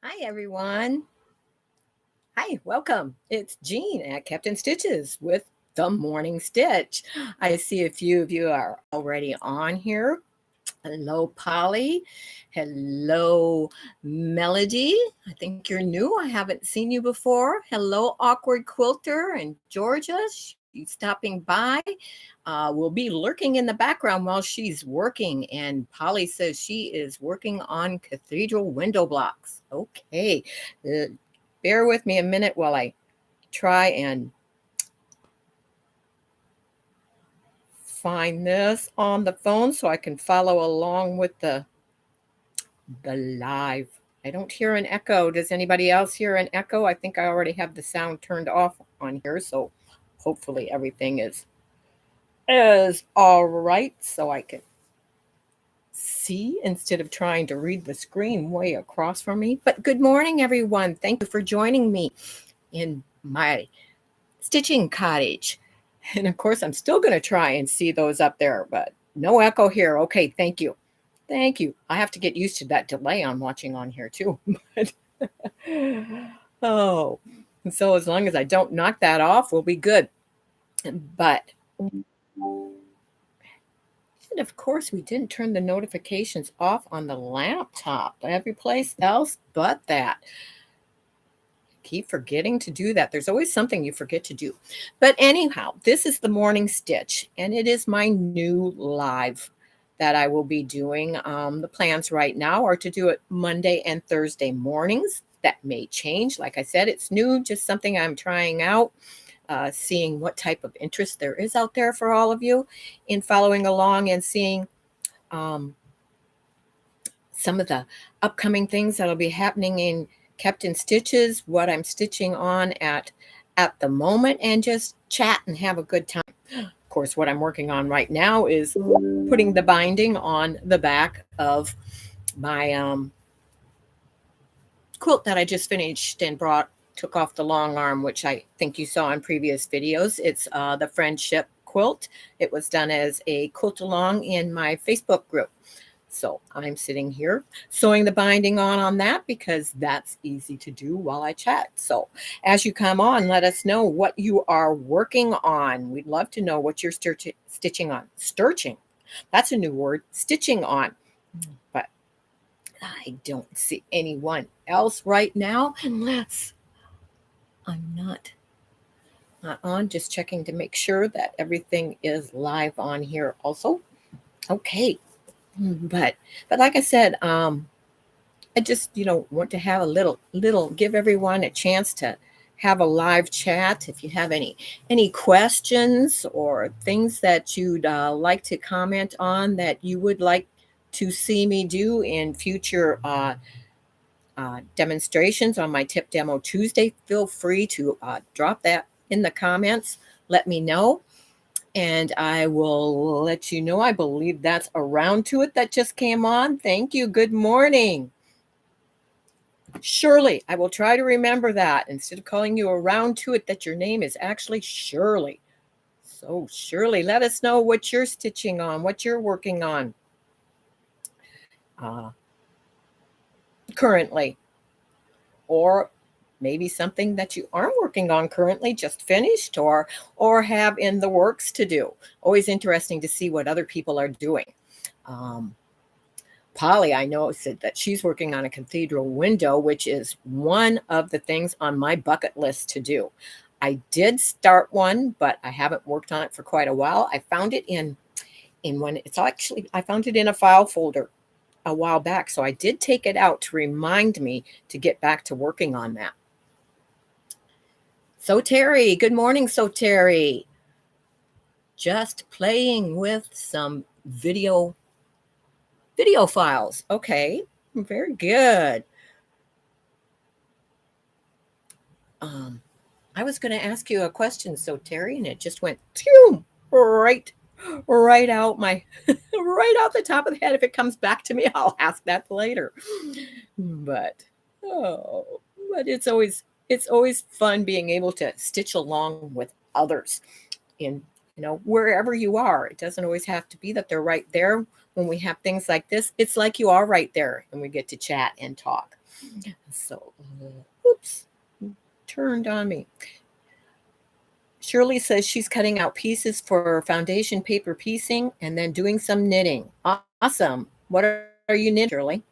Hi, everyone. Hi, welcome. It's Jean at Captain Stitches with the Morning Stitch. I see a few of you are already on here. Hello, Polly. Hello, Melody. I think you're new. I haven't seen you before. Hello, Awkward Quilter and Georgia. She's stopping by. We'll be lurking in the background while she's working. And Polly says she is working on cathedral window blocks. Okay. Bear with me a minute while I try and find this on the phone so I can follow along with the live. I don't hear an echo. Does anybody else hear an echo? I think I already have the sound turned off on here, so hopefully everything is all right so I can see instead of trying to read the screen way across from me. But good morning, everyone. Thank you for joining me in my stitching cottage. And of course, I'm still going to try and see those up there, but no echo here. Okay, thank you. Thank you. I have to get used to that delay on watching on here too. But, oh, so as long as I don't knock that off, we'll be good. But, and of course, we didn't turn the notifications off on the laptop. Every place else but that. Keep forgetting to do that. There's always something you forget to do. But anyhow, this is the Morning Stitch, and it is my new live that I will be doing. The plans right now are to do it Monday and Thursday mornings. That may change. Like I said, it's new, just something I'm trying out, seeing what type of interest there is out there for all of you in following along and seeing some of the upcoming things that'll be happening in Captain Stitches, what I'm stitching on at the moment, and just chat and have a good time. Of course, what I'm working on right now is putting the binding on the back of my quilt that I just finished and took off the long arm, which I think you saw in previous videos. It's the Friendship quilt. It was done as a quilt along in my Facebook group. So I'm sitting here sewing the binding on that because that's easy to do while I chat. So as you come on, let us know what you are working on. We'd love to know what you're stitching on. Stirching. That's a new word. Stitching on. But I don't see anyone else right now unless I'm not on. Just checking to make sure that everything is live on here also. Okay. But like I said, I just want to have a little give everyone a chance to have a live chat. If you have any questions or things that you'd like to comment on that you would like to see me do in future demonstrations on my Tip Demo Tuesday, feel free to drop that in the comments. Let me know. And I will let you know. I believe that's Around to It that just came on. Thank you. Good morning. Shirley, I will try to remember that. Instead of calling you Around to It, that your name is actually Shirley. So Shirley, let us know what you're stitching on, what you're working on currently. Or maybe something that you aren't working on currently, just finished or have in the works to do. Always interesting to see what other people are doing. Polly, I know, said that she's working on a cathedral window, which is one of the things on my bucket list to do. I did start one, but I haven't worked on it for quite a while. I found it in one. I found it in a file folder a while back, so I did take it out to remind me to get back to working on that. So Terry, good morning. So Terry, just playing with some video files. Okay, very good. I was going to ask you a question, so Terry, and it just went right out my right out the top of the head. If it comes back to me, I'll ask that later. But it's always fun being able to stitch along with others in wherever you are. It doesn't always have to be that they're right there. When we have things like this, it's like you are right there and we get to chat and talk. So, oops, turned on me. Shirley says she's cutting out pieces for foundation paper piecing and then doing some knitting. Awesome. What are you knitting, Shirley?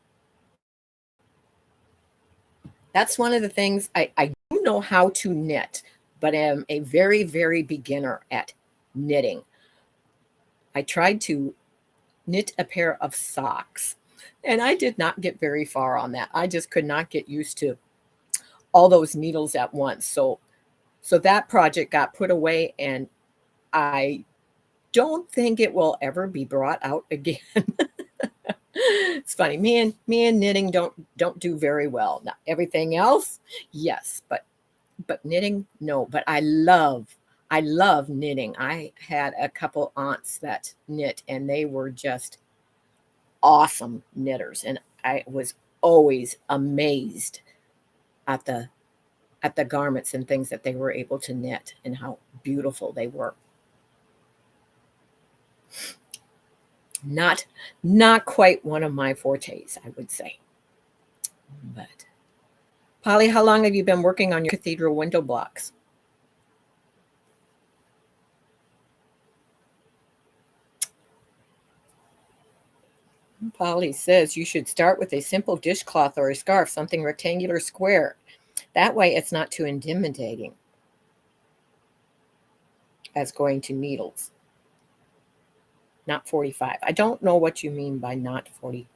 That's one of the things I do know how to knit, but am a very, very beginner at knitting. I tried to knit a pair of socks, and I did not get very far on that. I just could not get used to all those needles at once. So that project got put away, and I don't think it will ever be brought out again. It's funny. Me and knitting don't do very well. Now, everything else, yes, but knitting, no. But I love knitting. I had a couple aunts that knit, and they were just awesome knitters, and I was always amazed at the garments and things that they were able to knit and how beautiful they were. Not not quite one of my fortes, I would say. But Polly, how long have you been working on your cathedral window blocks? Polly says you should start with a simple dishcloth or a scarf, something rectangular square. That way it's not too intimidating as going to needles. Not 45. I don't know what you mean by not 40,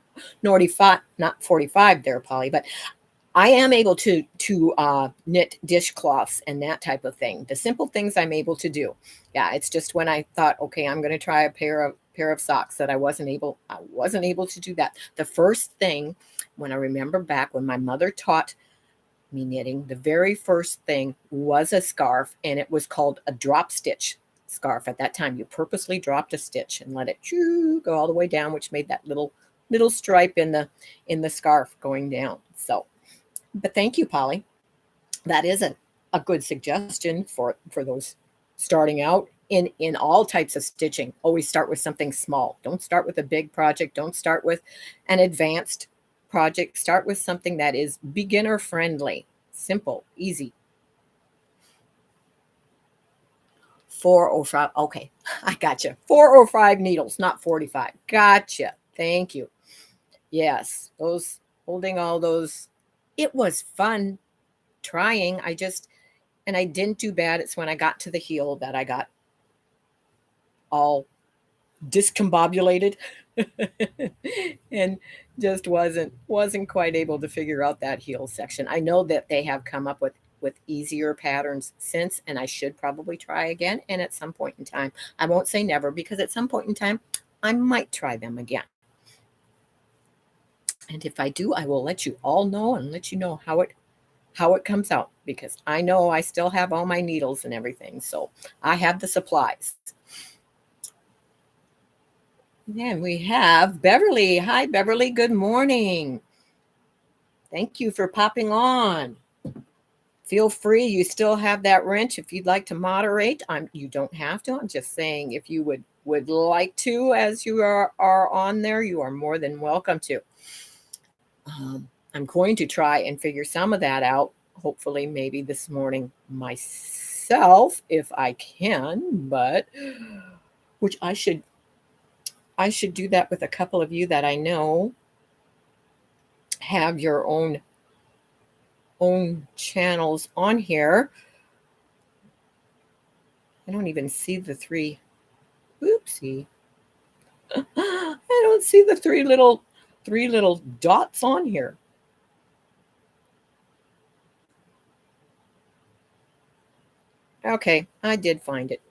45, not 45 there, Polly, but I am able to knit dishcloths and that type of thing. The simple things I'm able to do. Yeah, it's just when I thought, okay, I'm going to try a pair of socks that I wasn't able to do that. The first thing when I remember back when my mother taught me knitting, the very first thing was a scarf, and it was called a drop stitch scarf. At that time, you purposely dropped a stitch and let it go all the way down, which made that little stripe in the scarf going down. So, but thank you, Polly. That is a good suggestion for those starting out in all types of stitching. Always start with something small. Don't start with a big project. Don't start with an advanced project. Start with something that is beginner friendly, simple, easy. 405. Okay, I gotcha. 405 needles, not 45. Gotcha. Thank you. Yes, those holding all those. It was fun trying. And I didn't do bad. It's when I got to the heel that I got all discombobulated and just wasn't quite able to figure out that heel section. I know that they have come up with easier patterns since, and I should probably try again. And at some point in time, I won't say never, because at some point in time, I might try them again. And if I do, I will let you all know and let you know how it comes out, because I know I still have all my needles and everything. So I have the supplies. And we have Beverly. Hi, Beverly. Good morning. Thank you for popping on. Feel free. You still have that wrench if you'd like to moderate. You don't have to. I'm just saying if you would like to, as you are on there, you are more than welcome to. I'm going to try and figure some of that out. Hopefully, maybe this morning myself, if I can. But which I should do that with a couple of you that I know have your own channels on here. I don't even see the three. Oopsie. I don't see the three little dots on here. Okay, I did find it.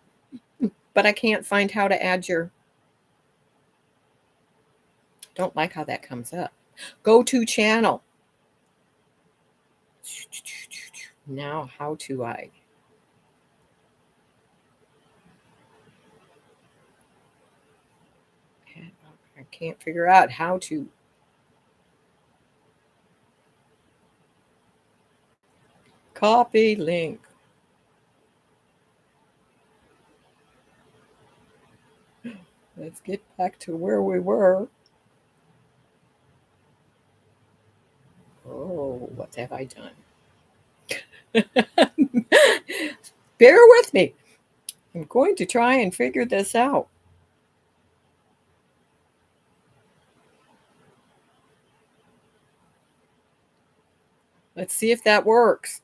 But I can't find how to add your. Don't like how that comes up. Go to channel. Now, how do I? I can't figure out how to. Copy link. Let's get back to where we were. Oh. What have I done? Bear with me. I'm going to try and figure this out. Let's see if that works.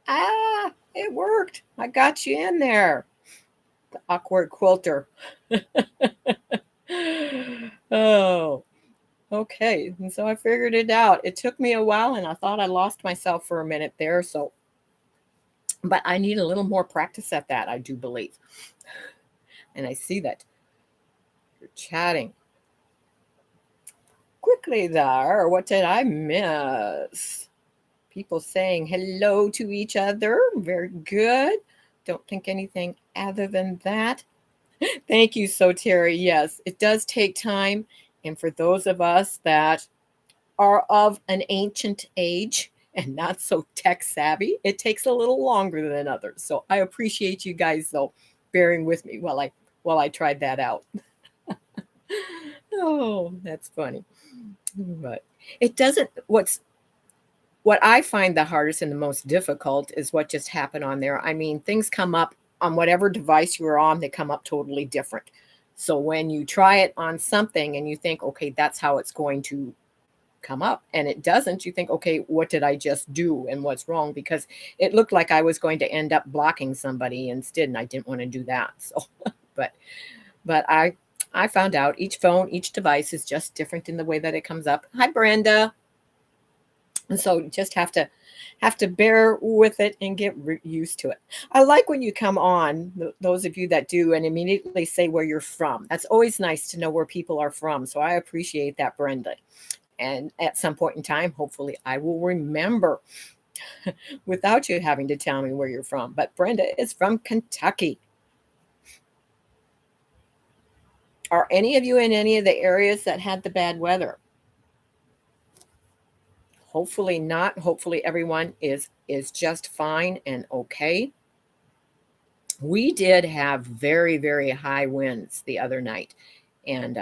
Ah, it worked. I got you in there. The awkward quilter. Oh, okay. And so I figured it out. It took me a while and I thought I lost myself for a minute there. So, but I need a little more practice at that, I do believe. And I see that you're chatting quickly there. What did I miss? People saying hello to each other. Very good. Don't think anything other than that. Thank you, so Terry. Yes, it does take time. And for those of us that are of an ancient age and not so tech savvy, it takes a little longer than others. So I appreciate you guys though bearing with me while I tried that out. Oh, that's funny. But it doesn't what I find the hardest and the most difficult is what just happened on there. I mean, things come up on whatever device you're on, they come up totally different. So when you try it on something and you think, okay, that's how it's going to come up, and it doesn't, you think, okay, what did I just do and what's wrong? Because it looked like I was going to end up blocking somebody instead, and I didn't want to do that. So, but I found out each phone, each device is just different in the way that it comes up. Hi, Brenda. And so you just have to bear with it and get used to it. I like when you come on, those of you that do, and immediately say where you're from. That's always nice to know where people are from. So I appreciate that, Brenda. And at some point in time, hopefully I will remember without you having to tell me where you're from. But Brenda is from Kentucky. Are any of you in any of the areas that had the bad weather? Hopefully not. Hopefully everyone is just fine and okay. We did have very, very high winds the other night. And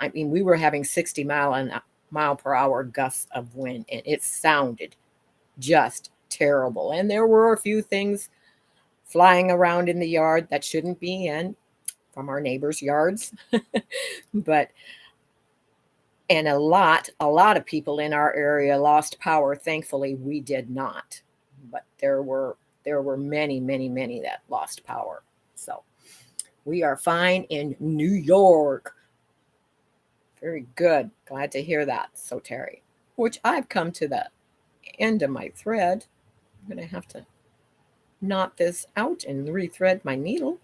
I mean, we were having 60 mile per hour gusts of wind, and it sounded just terrible. And there were a few things flying around in the yard that shouldn't be in from our neighbors' yards. But and a lot of people in our area lost power. Thankfully, we did not. But there were many that lost power. So we are fine in New York. Very good. Glad to hear that. So Terry, which I've come to the end of my thread. I'm going to have to knot this out and rethread my needle.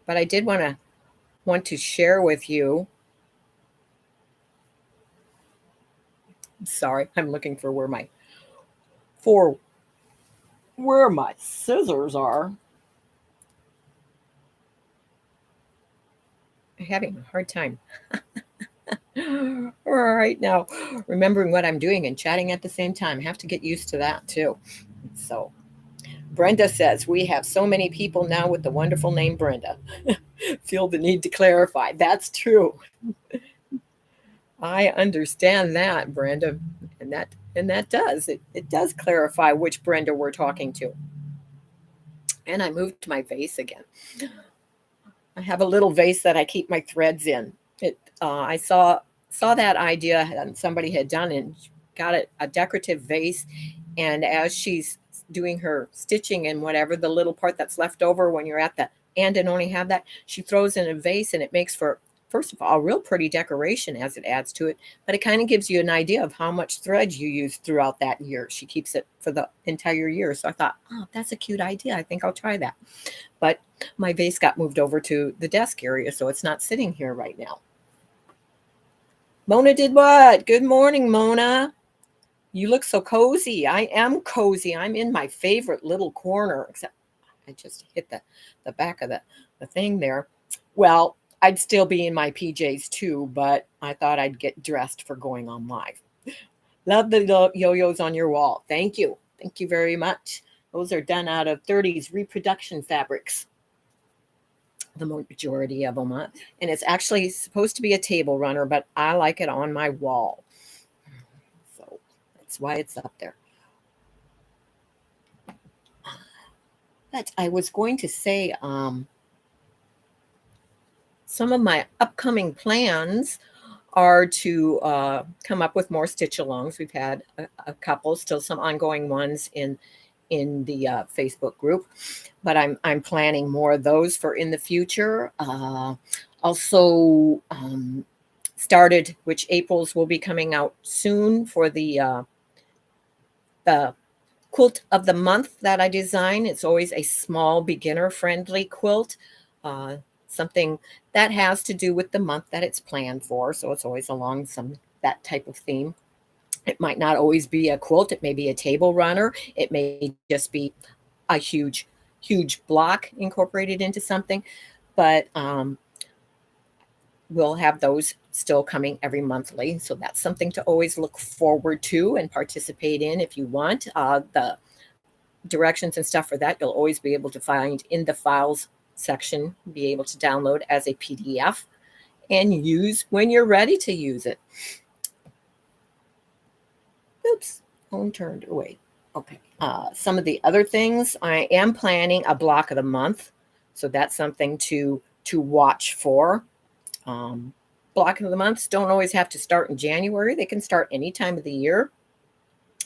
But I did want to share with you. Sorry, I'm looking for where my scissors are. I'm having a hard time. All right, now remembering what I'm doing and chatting at the same time. I have to get used to that too. So Brenda says, we have so many people now with the wonderful name Brenda. Feel the need to clarify. That's true. I understand that, Brenda. And that does. It does clarify which Brenda we're talking to. And I moved my vase again. I have a little vase that I keep my threads in. I saw that idea and somebody had done and got a decorative vase. And as she's doing her stitching and whatever, the little part that's left over when you're at the end and only have that, she throws in a vase, and it makes for, first of all, a real pretty decoration as it adds to it, but it kind of gives you an idea of how much thread you use throughout that year. She keeps it for the entire year. So I thought, oh, that's a cute idea. I think I'll try that. But my vase got moved over to the desk area, so it's not sitting here right now. Mona did what? Good morning, Mona. You look so cozy. I am cozy. I'm in my favorite little corner, except I just hit the back of the thing there. Well, I'd still be in my PJs too, but I thought I'd get dressed for going on live. Love the yo-yos on your wall. Thank you. Thank you very much. Those are done out of 30s reproduction fabrics. the majority of them. And it's actually supposed to be a table runner, but I like it on my wall. So that's why it's up there. But I was going to say, some of my upcoming plans are to come up with more stitch alongs. We've had a couple, still some ongoing ones in the Facebook group, but I'm planning more of those for in the future. Also started, which April's will be coming out soon, for the quilt of the month that I design. It's always a small beginner friendly quilt. Something that has to do with the month that it's planned for. So it's always along that type of theme. It might not always be a quilt. It may be a table runner. It may just be a huge block incorporated into something. But we'll have those still coming every monthly. So that's something to always look forward to and participate in if you want. The directions and stuff for that, you'll always be able to find in the files section, be able to download as a PDF and use when you're ready to use it. Oops, phone turned away. Okay. Some of the other things, I am planning a block of the month. So that's something to watch for. Block of the months don't always have to start in January. They can start any time of the year.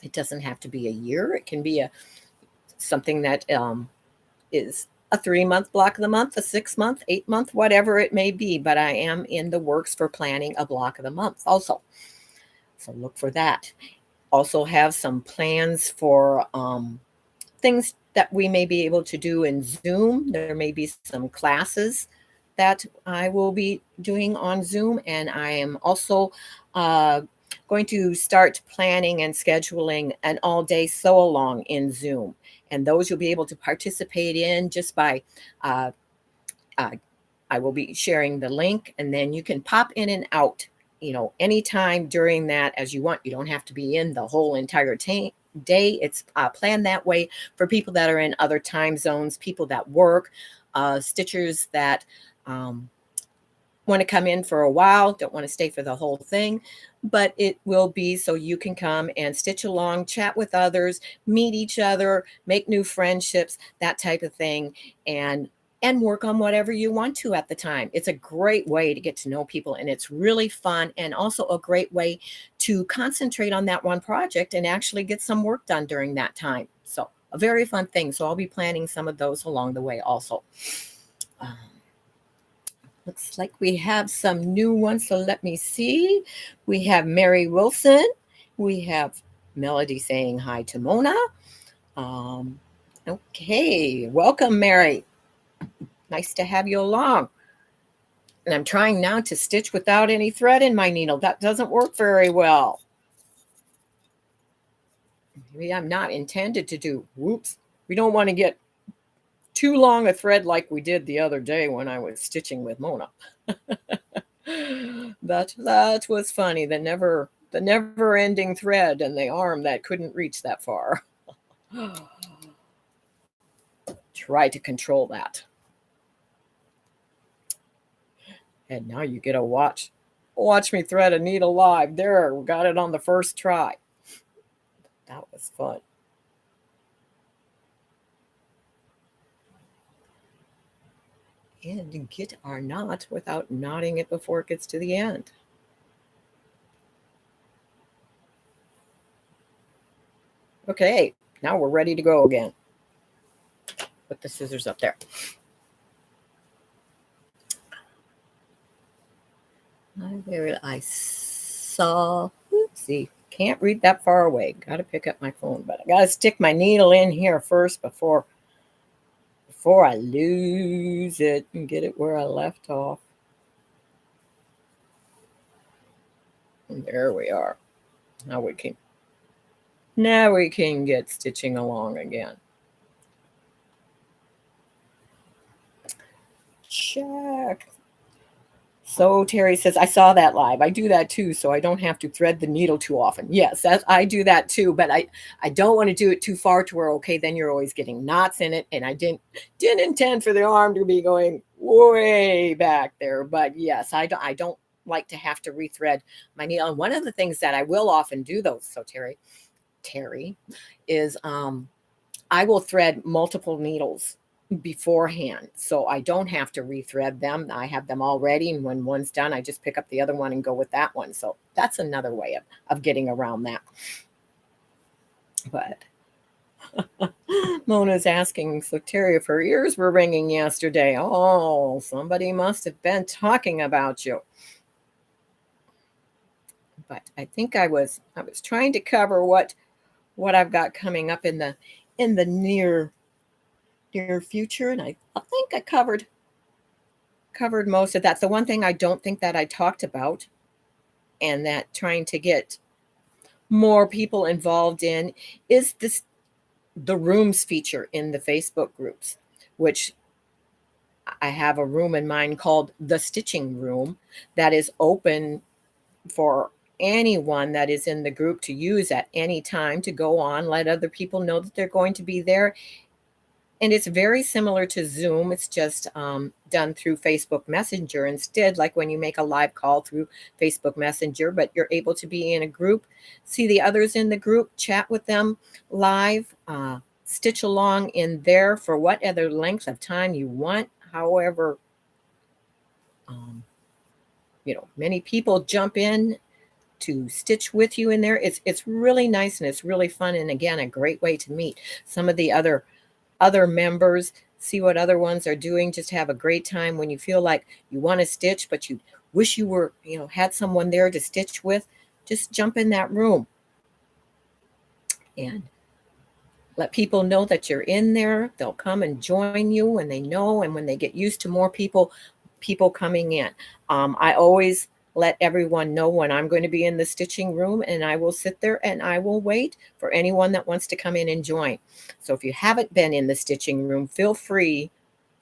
It doesn't have to be a year. It can be something that is a 3-month block of the month, a 6-month, 8-month, whatever it may be. But I am in the works for planning a block of the month also. So look for that. Also have some plans for things that we may be able to do in Zoom. There may be some classes that I will be doing on Zoom. And I am also going to start planning and scheduling an all-day sew-along in Zoom. And those you'll be able to participate in just by, I will be sharing the link, and then you can pop in and out, anytime during that as you want. You don't have to be in the whole entire day. It's planned that way for people that are in other time zones, people that work, stitchers that want to come in for a while, don't want to stay for the whole thing. But it will be so you can come and stitch along, chat with others, meet each other, make new friendships, that type of thing, and work on whatever you want to at the time. It's a great way to get to know people, and it's really fun, and also a great way to concentrate on that one project and actually get some work done during that time. So a very fun thing. So I'll be planning some of those along the way also. Looks like we have some new ones, so let me see. We have Mary Wilson. We have Melody saying hi to Mona. Okay, welcome, Mary. Nice to have you along. And I'm trying now to stitch without any thread in my needle. That doesn't work very well. Maybe I'm not intended to do. Whoops. We don't want to get too long a thread like we did the other day when I was stitching with Mona. That was funny. The never ending thread and the arm that couldn't reach that far. Try to control that. And now you get to watch me thread a needle live. There, we got it on the first try. That was fun. And get our knot without knotting it before it gets to the end. Okay, now we're ready to go again. Put the scissors up there. There I saw, oopsie, can't read that far away. Got to pick up my phone, but I got to stick my needle in here first before I lose it and get it where I left off. And there we are. Now we can get stitching along again. Check. So Terry says, I saw that live. I do that too, so I don't have to thread the needle too often. Yes, I do that too, but I don't want to do it too far to where, okay, then you're always getting knots in it. And I didn't intend for the arm to be going way back there. But yes, I don't like to have to rethread my needle. And one of the things that I will often do though, so Terry, is I will thread multiple needles beforehand, so I don't have to rethread them. I have them all ready, and when one's done, I just pick up the other one and go with that one. So that's another way of getting around that. But Mona's asking, so Terry, if her ears were ringing yesterday, oh, somebody must have been talking about you. But I think I was trying to cover what I've got coming up in the near future, and I think I covered most of that. The one thing I don't think that I talked about, and that trying to get more people involved in, is the rooms feature in the Facebook groups, which I have a room in mind called the Stitching Room that is open for anyone that is in the group to use at any time, to go on, let other people know that they're going to be there. And it's very similar to Zoom. It's just done through Facebook Messenger instead, like when you make a live call through Facebook Messenger, but you're able to be in a group, see the others in the group, chat with them live, stitch along in there for whatever length of time you want. However, many people jump in to stitch with you in there. It's really nice and it's really fun. And again, a great way to meet some of the other members, see what other ones are doing, just have a great time. When you feel like you want to stitch, but you wish you were, had someone there to stitch with, just jump in that room and let people know that you're in there. They'll come and join you when they know, and when they get used to more people coming in. I always let everyone know when I'm going to be in the stitching room, and I will sit there and I will wait for anyone that wants to come in and join. So if you haven't been in the stitching room, feel free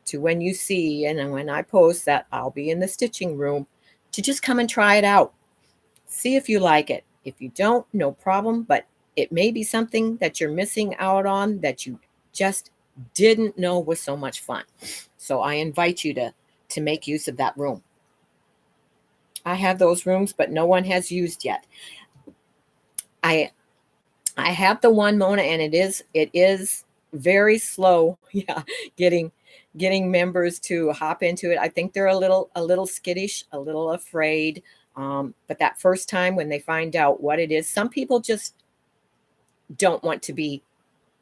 to, when you see and when I post that I'll be in the stitching room, to just come and try it out. See if you like it. If you don't, no problem, but it may be something that you're missing out on that you just didn't know was so much fun. So I invite you to make use of that room. I have those rooms, but no one has used yet. I have the one, Mona, and it is very slow. Yeah, getting members to hop into it. I think they're a little skittish, a little afraid. But that first time when they find out what it is, some people just don't want to be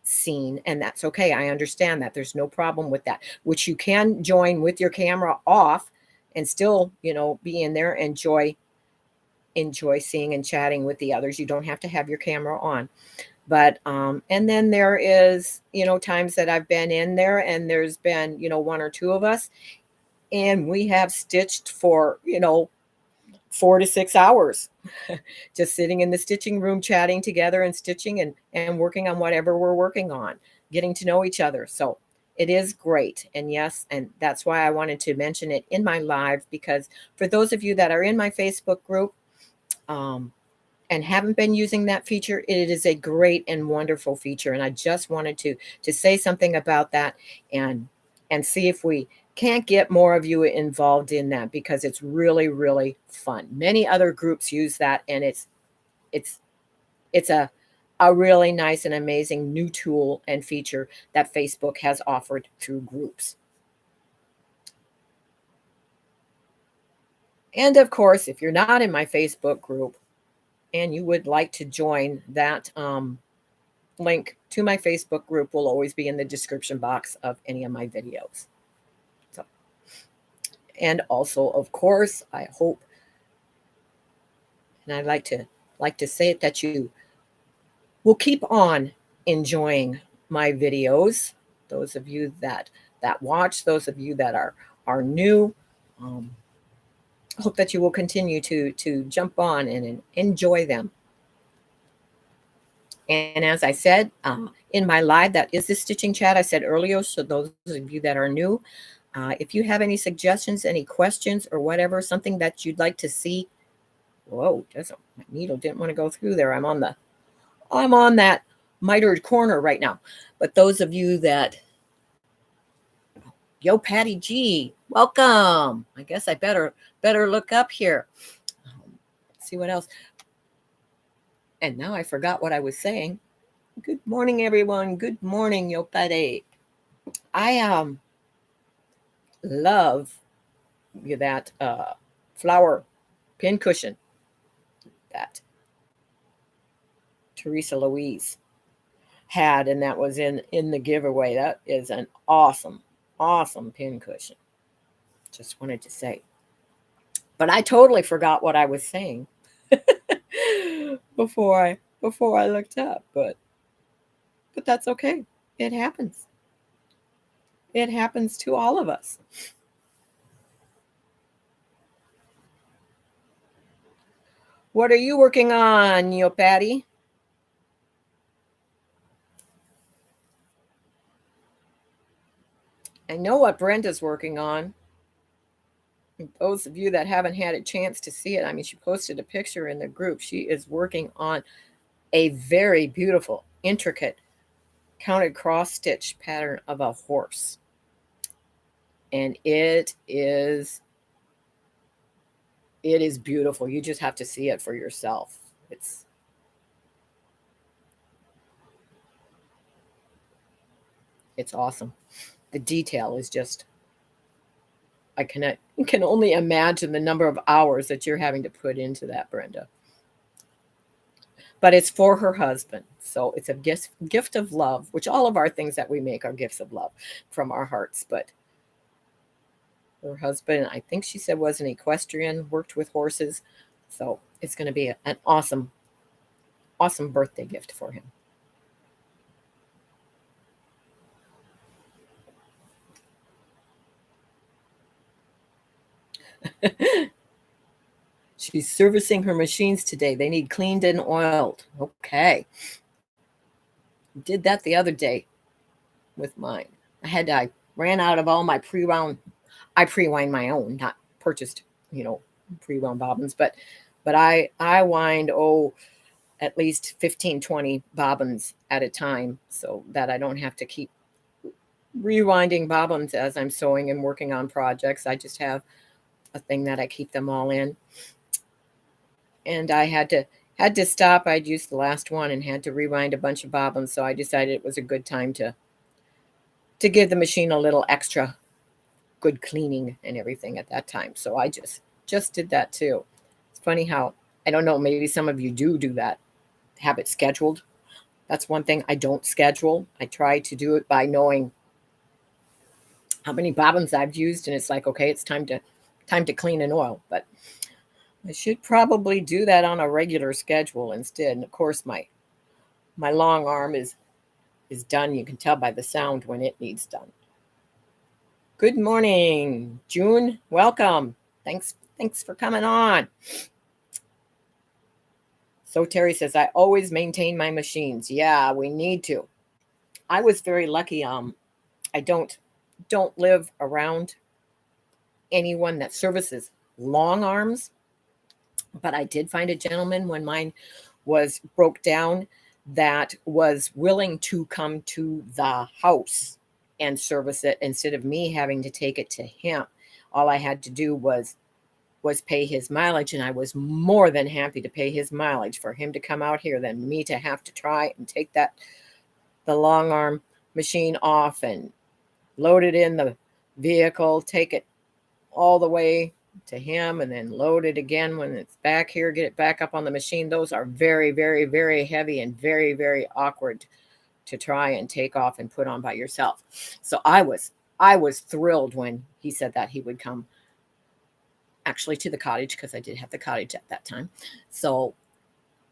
seen, and that's okay. I understand that. There's no problem with that. Which you can join with your camera off and still, be in there, enjoy seeing and chatting with the others. You don't have to have your camera on. But and then there is, times that I've been in there and there's been, one or two of us, and we have stitched for, 4 to 6 hours, just sitting in the stitching room, chatting together and stitching and working on whatever we're working on, getting to know each other. So it is great. And yes, and that's why I wanted to mention it in my live, because for those of you that are in my Facebook group and haven't been using that feature, it is a great and wonderful feature. And I just wanted to say something about that and see if we can't get more of you involved in that, because it's really, really fun. Many other groups use that, and it's a really nice and amazing new tool and feature that Facebook has offered through groups. And of course, if you're not in my Facebook group and you would like to join, that link to my Facebook group will always be in the description box of any of my videos. So, and also, of course, I hope, and I'd like to say it, that you will keep on enjoying my videos. Those of you that watch, those of you that are new, hope that you will continue to jump on and enjoy them. And as I said in my live, that is the stitching chat I said earlier. So those of you that are new, If you have any suggestions, any questions or whatever, something that you'd like to see. Whoa, my needle didn't want to go through there. I'm on that mitered corner right now. But those of you that, yo, Patty G, welcome. I guess I better look up here. See what else. And now I forgot what I was saying. Good morning, everyone. Good morning, yo, Patty. I love that flower pin cushion that Teresa Louise had, and that was in the giveaway. That is an awesome pin cushion. Just wanted to say. But I totally forgot what I was saying before I looked up, but that's okay. It happens. It happens to all of us. What are you working on, yo, Patty? I know what Brenda's working on. Those of you that haven't had a chance to see it, I mean, she posted a picture in the group. She is working on a very beautiful, intricate counted cross stitch pattern of a horse. And it is beautiful. You just have to see it for yourself. It's awesome. The detail is just, I can only imagine the number of hours that you're having to put into that, Brenda. But it's for her husband. So it's a gift of love, which all of our things that we make are gifts of love from our hearts. But her husband, I think she said, was an equestrian, worked with horses. So it's going to be an awesome birthday gift for him. She's servicing her machines today. They need cleaned and oiled. Okay. Did that the other day with mine. I ran out of all my pre-wound. I pre-wind my own, not purchased, pre-wound bobbins, but I wind at least 15, 20 bobbins at a time so that I don't have to keep rewinding bobbins as I'm sewing and working on projects. I just have a thing that I keep them all in. And I had to stop. I'd used the last one and had to rewind a bunch of bobbins, so I decided it was a good time to give the machine a little extra good cleaning and everything at that time. So I just did that too. It's funny how, I don't know, maybe some of you do that, have it scheduled. That's one thing I don't schedule. I try to do it by knowing how many bobbins I've used, and it's like, okay, it's time to clean and oil. But I should probably do that on a regular schedule instead. And of course, my long arm is done. You can tell by the sound when it needs done. Good morning, June. Welcome. Thanks for coming on. So Terry says, I always maintain my machines. Yeah, we need to. I was very lucky. I don't live around anyone that services long arms, but I did find a gentleman when mine was broke down that was willing to come to the house and service it instead of me having to take it to him. All I had to do was pay his mileage, and I was more than happy to pay his mileage for him to come out here than me to have to try and take the long arm machine off and load it in the vehicle, take it all the way to him, and then load it again when it's back here, get it back up on the machine. Those are very, very, very heavy and very, very awkward to try and take off and put on by yourself. So I was thrilled when he said that he would come actually to the cottage, because I did have the cottage at that time. So,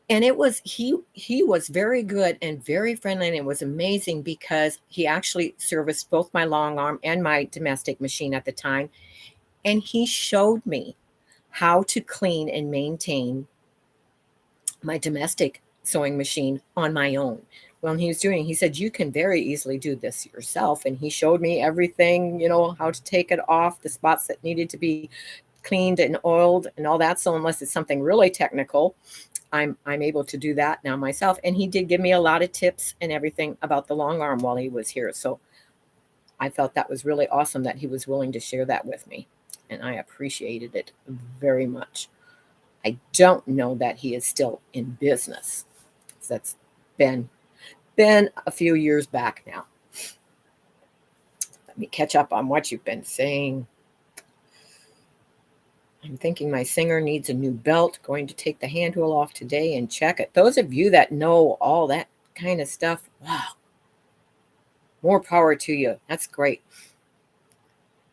and it was, he was very good and very friendly, and it was amazing because he actually serviced both my long arm and my domestic machine at the time. And he showed me how to clean and maintain my domestic sewing machine on my own when he was doing, he said, you can very easily do this yourself. And he showed me everything, how to take it off, the spots that needed to be cleaned and oiled and all that. So unless it's something really technical, I'm able to do that now myself. And he did give me a lot of tips and everything about the long arm while he was here. So I felt that was really awesome that he was willing to share that with me. And I appreciated it very much. I don't know that he is still in business. That's been a few years back now. Let me catch up on what you've been saying. I'm thinking my singer needs a new belt. Going to take the hand wheel off today and check it. Those of you that know all that kind of stuff, wow. More power to you. That's great.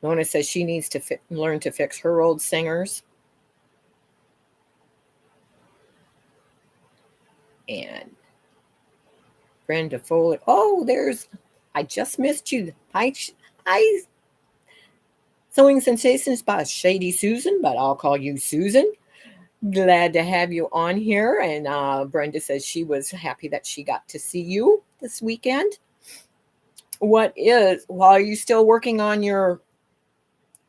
Nona says she needs to learn to fix her old singers. And Brenda Foley. Oh, I just missed you. Hi, Sewing Sensations by Shady Susan, but I'll call you Susan. Glad to have you on here. And Brenda says she was happy that she got to see you this weekend. While are you still working on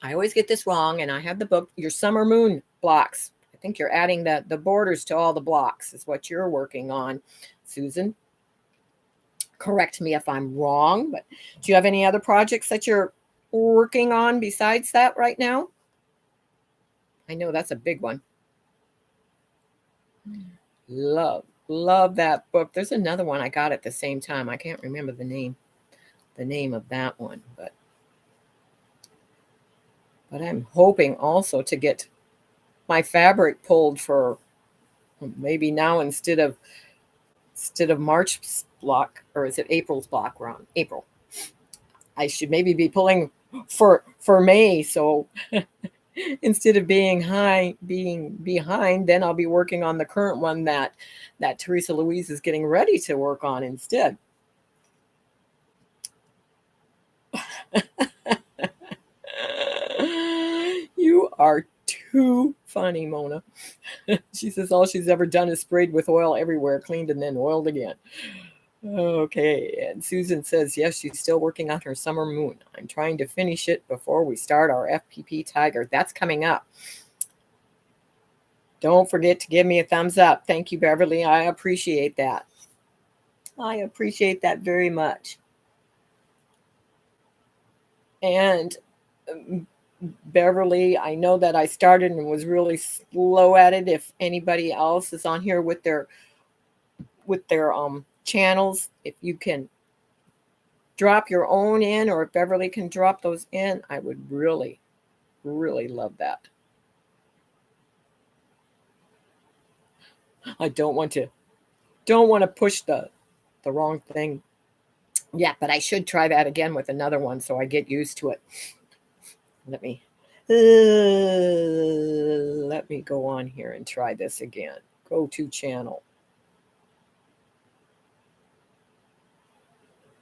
I always get this wrong, and I have the book, your summer moon blocks. I think you're adding the borders to all the blocks is what you're working on, Susan. Correct me if I'm wrong, but do you have any other projects that you're working on besides that right now? I know that's a big one. Love that book. There's another one I got at the same time. I can't remember the name of that one, but I'm hoping also to get my fabric pulled for maybe now instead of March's block, or is it April's block? We're on April. I should maybe be pulling for May. So instead of being behind, then I'll be working on the current one that Teresa Louise is getting ready to work on instead. You are too funny, Mona. She says all she's ever done is sprayed with oil everywhere, cleaned and then oiled again. Okay, and Susan says, yes, she's still working on her summer moon. I'm trying to finish it before we start our FPP Tiger. That's coming up. Don't forget to give me a thumbs up. Thank you, Beverly. I appreciate that. I appreciate that very much. And Beverly, I know that I started and was really slow at it. If anybody else is on here with their channels, if you can drop your own in, or if Beverly can drop those in, I would really, really love that. I don't want to push the wrong thing. Yeah, but I should try that again with another one so I get used to it. Let me go on here and try this again. Go to channel.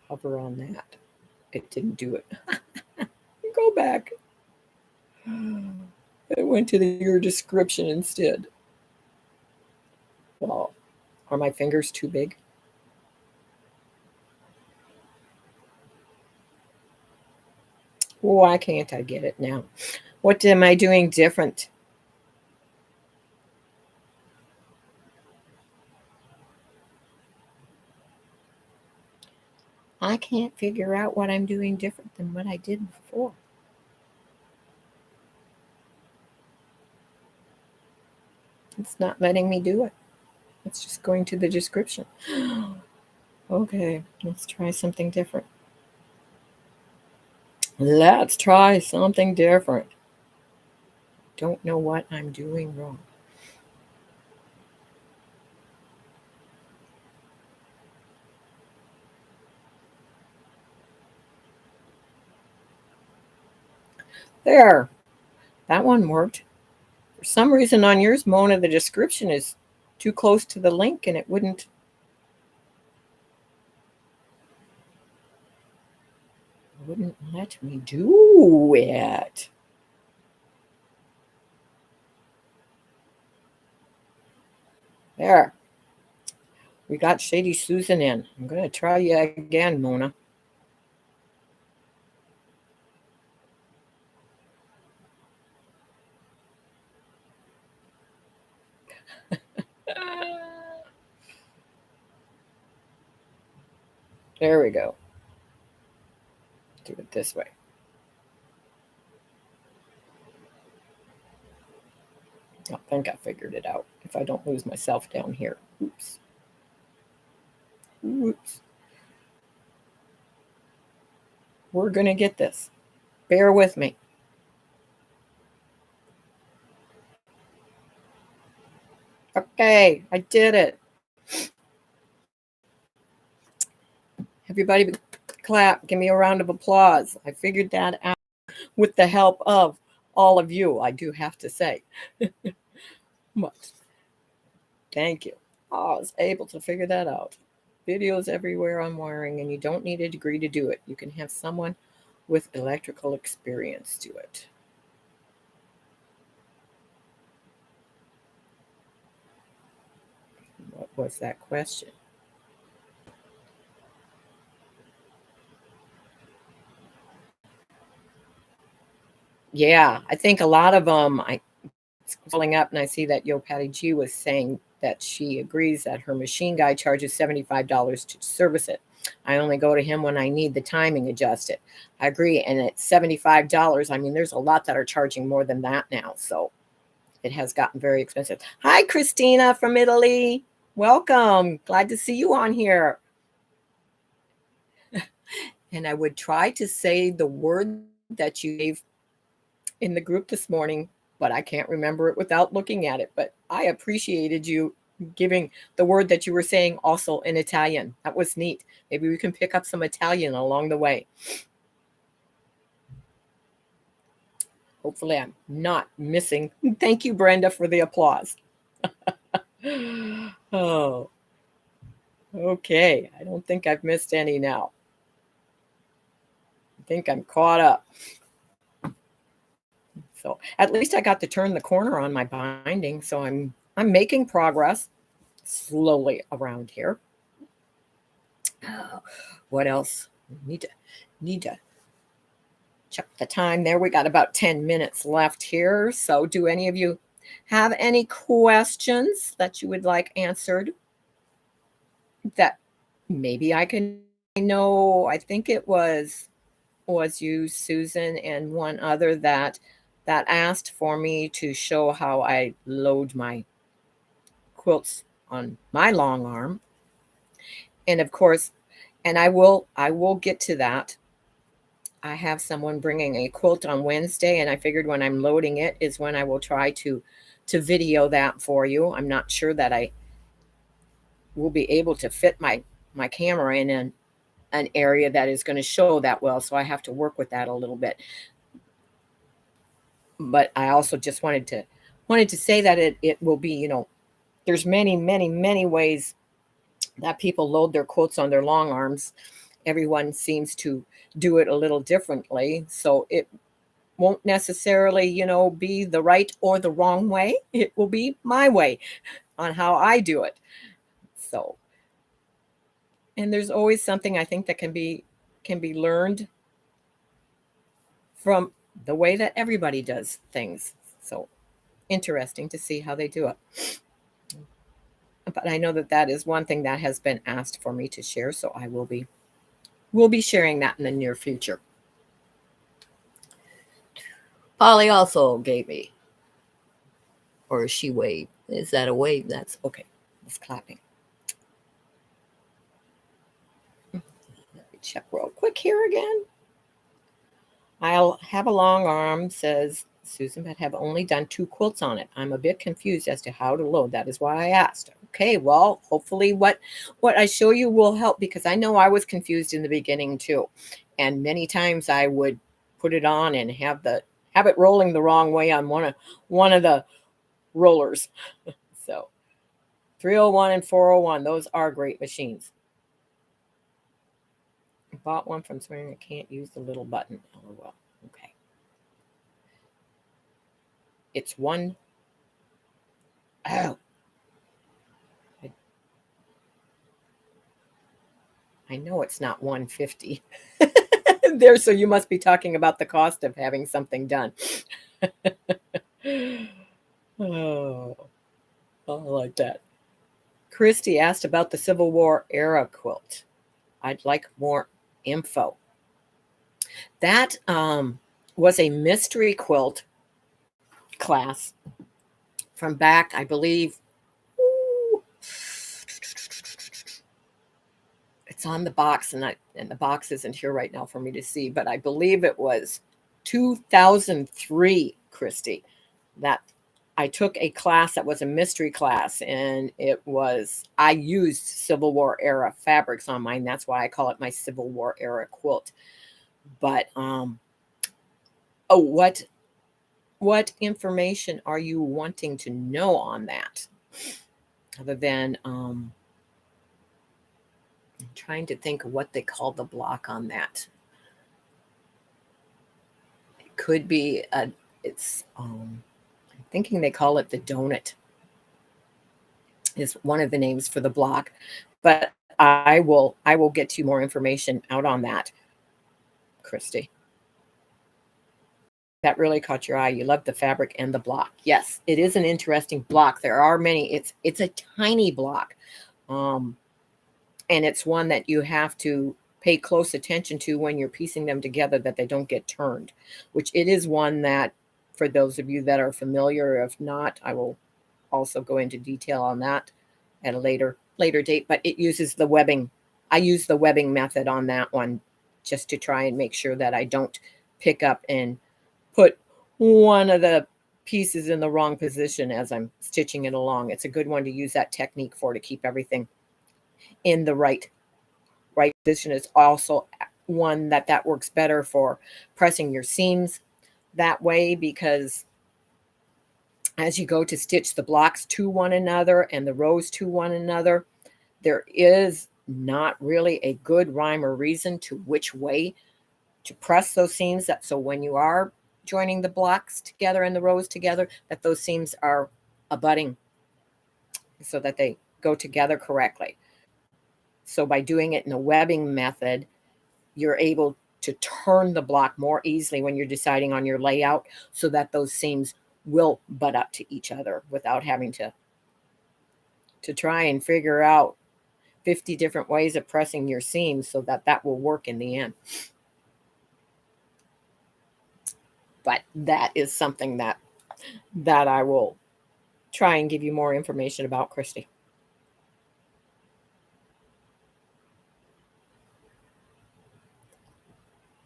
Hover on that. It didn't do it. Go back. It went to your description instead. Well, are my fingers too big? Why can't I get it now? What am I doing different? I can't figure out what I'm doing different than what I did before. It's not letting me do it. It's just going to the description. Okay, let's try something different. Let's try something different. Don't know what I'm doing wrong. There. That one worked. For some reason on yours, Mona, the description is too close to the link and it wouldn't let me do it. There. We got Shady Susan in. I'm going to try you again, Mona. There we go. Do it this way. I think I figured it out. If I don't lose myself down here. Oops. Oops. We're going to get this. Bear with me. Okay, I did it. Everybody clap. Give me a round of applause. I figured that out with the help of all of you, I do have to say. But thank you. Oh, I was able to figure that out. Videos everywhere on wiring, and you don't need a degree to do it. You can have someone with electrical experience do it. What was that question? Yeah, I think a lot of them, I scrolling up and I see that Yo Patty G was saying that she agrees that her machine guy charges $75 to service it. I only go to him when I need the timing adjusted. I agree. And at $75, I mean, there's a lot that are charging more than that now. So it has gotten very expensive. Hi, Christina from Italy. Welcome. Glad to see you on here. And I would try to say the word that you gave in the group this morning, but I can't remember it without looking at it. But I appreciated you giving the word that you were saying also in Italian. That was neat. Maybe we can pick up some Italian along the way. Hopefully, I'm not missing. Thank you, Brenda, for the applause. Oh, okay. I don't think I've missed any now. I think I'm caught up. So at least I got to turn the corner on my binding. So I'm making progress slowly around here. What else? Need to check the time there. We got about 10 minutes left here. So do any of you have any questions that you would like answered that maybe I can know? I think it was you, Susan, and one other that asked for me to show how I load my quilts on my long arm. And of course, and I will get to that. I have someone bringing a quilt on Wednesday, and I figured when I'm loading it is when I will try to video that for you. I'm not sure that I will be able to fit my camera in an area that is going to show that well, so I have to work with that a little bit. But I also just wanted to say that it will be, there's many ways that people load their quilts on their long arms. Everyone seems to do it a little differently, so it won't necessarily, be the right or the wrong way. It will be my way on how I do it. So, and there's always something I think that can be learned from the way that everybody does things. So, interesting to see how they do it. But I know that is one thing that has been asked for me to share, so I will be sharing that in the near future. Polly also gave me, or she waved. Is that a wave? That's okay. It's clapping. Let me check real quick here again. I'll have a long arm, says Susan, but have only done 2 quilts on it. I'm a bit confused as to how to load. That is why I asked. Okay, well, hopefully what I show you will help, because I know I was confused in the beginning too. And many times I would put it on and have it rolling the wrong way on one of the rollers. So 301 and 401, those are great machines. I bought one from somewhere. I can't use the little button. Oh, well, okay. It's one. Oh. I know it's not 150 there, so you must be talking about the cost of having something done. Oh, I like that. Christy asked about the Civil War era quilt. I'd like more info. That was a mystery quilt class from back, I believe. It's on the box, and the box isn't here right now for me to see, but I believe it was 2003, Christy, that I took a class that was a mystery class, and I used Civil War era fabrics on mine. That's why I call it my Civil War era quilt. But what information are you wanting to know on that? Other than I'm trying to think of what they call the block on that. It could be I'm thinking they call it the donut is one of the names for the block, but I will get you more information out on that, Christy. That really caught your eye. You love the fabric and the block. Yes, it is an interesting block. There are many. It's a tiny block, and it's one that you have to pay close attention to when you're piecing them together, that they don't get turned. Which it is one that, for those of you that are familiar, if not, I will also go into detail on that at a later date. But it uses the webbing. I use the webbing method on that one just to try and make sure that I don't pick up and put one of the pieces in the wrong position as I'm stitching it along. It's a good one to use that technique for, to keep everything in the right position. Is also one that works better for pressing your seams that way, because as you go to stitch the blocks to one another and the rows to one another, there is not really a good rhyme or reason to which way to press those seams, that so when you are joining the blocks together and the rows together, that those seams are abutting so that they go together correctly. So by doing it in a webbing method, you're able to turn the block more easily when you're deciding on your layout, so that those seams will butt up to each other without having to try and figure out 50 different ways of pressing your seams so that will work in the end. But that is something that I will try and give you more information about, Christy.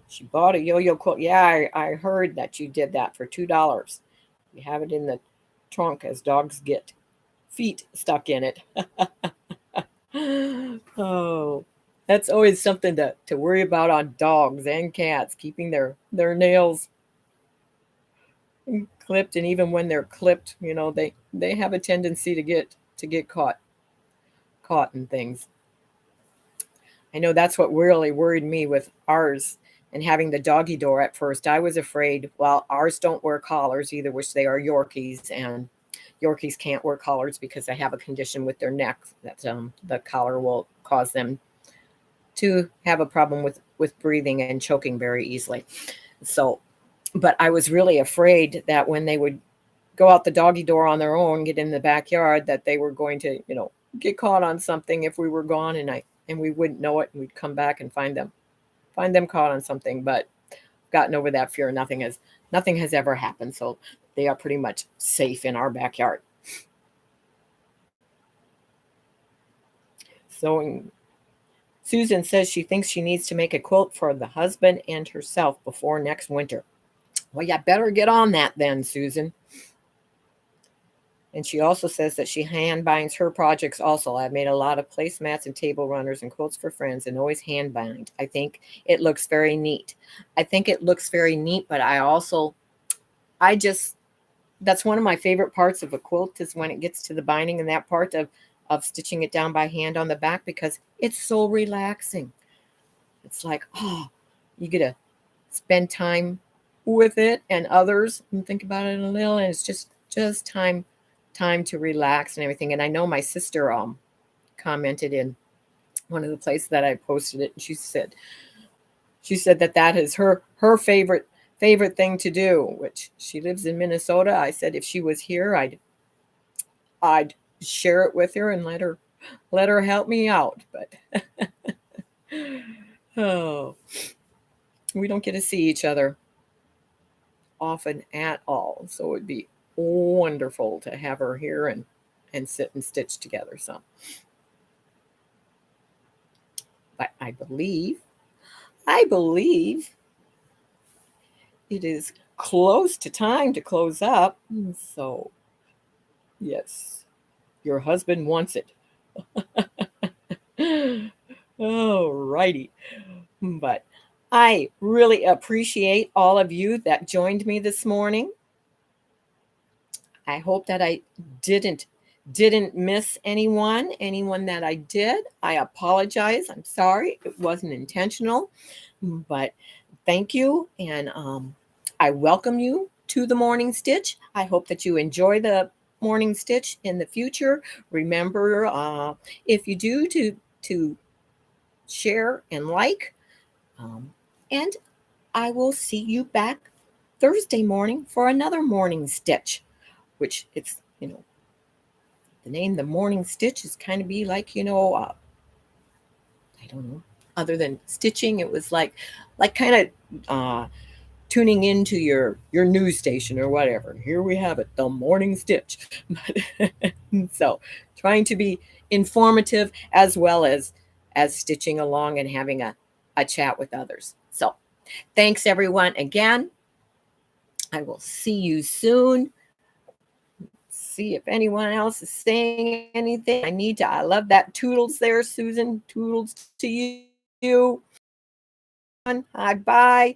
She bought a yo-yo quilt. Yeah, I heard that you did that for $2. You have it in the trunk as dogs get feet stuck in it. Oh, that's always something to worry about on dogs and cats, keeping their nails clipped. And even when they're clipped, they have a tendency to get caught in things. I know that's what really worried me with ours and having the doggy door at first. I was afraid, well, ours don't wear collars either, which they are Yorkies, and Yorkies can't wear collars because they have a condition with their neck that the collar will cause them to have a problem with breathing and choking very easily. So, but I was really afraid that when they would go out the doggy door on their own, get in the backyard, that they were going to, get caught on something if we were gone, and we wouldn't know it, and we'd come back and find them caught on something. But gotten over that fear. Nothing has ever happened, so they are pretty much safe in our backyard. So Susan says she thinks she needs to make a quilt for the husband and herself before next winter. Well, you better get on that then, Susan. And she also says that she hand binds her projects also. I've made a lot of placemats and table runners and quilts for friends, and always hand bind. I think it looks very neat. But that's one of my favorite parts of a quilt, is when it gets to the binding and that part of stitching it down by hand on the back, because it's so relaxing. It's like, oh, you get to spend time with it and others and think about it a little, and it's just time to relax and everything. And I know my sister commented in one of the places that I posted it, and she said that is her favorite thing to do, which she lives in Minnesota. I said if she was here, I'd share it with her and let her help me out. But oh, we don't get to see each other often at all, so it'd be wonderful to have her here and sit and stitch together some. But I believe it is close to time to close up. So, yes, your husband wants it. All righty. But I really appreciate all of you that joined me this morning. I hope that I didn't miss anyone that I did. I apologize. I'm sorry. It wasn't intentional. But thank you, and I welcome you to the Morning Stitch. I hope that you enjoy the Morning Stitch in the future. Remember, if you do, to share and like, and I will see you back Thursday morning for another Morning Stitch, which it's, the name The Morning Stitch is kind of be like, I don't know, other than stitching, it was like kind of tuning into your news station or whatever. Here we have it, The Morning Stitch. So trying to be informative as well as stitching along and having a chat with others. So thanks everyone again. I will see you soon. See if anyone else is saying anything. I love that toodles there, Susan. Toodles to you. Hi, bye.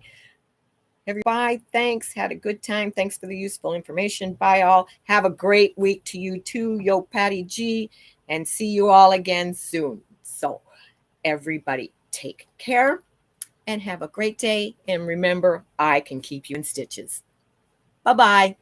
Everybody, thanks. Had a good time. Thanks for the useful information. Bye, all. Have a great week to you too, Yo Patty G, and see you all again soon. So, everybody, take care and have a great day. And remember, I can keep you in stitches. Bye-bye.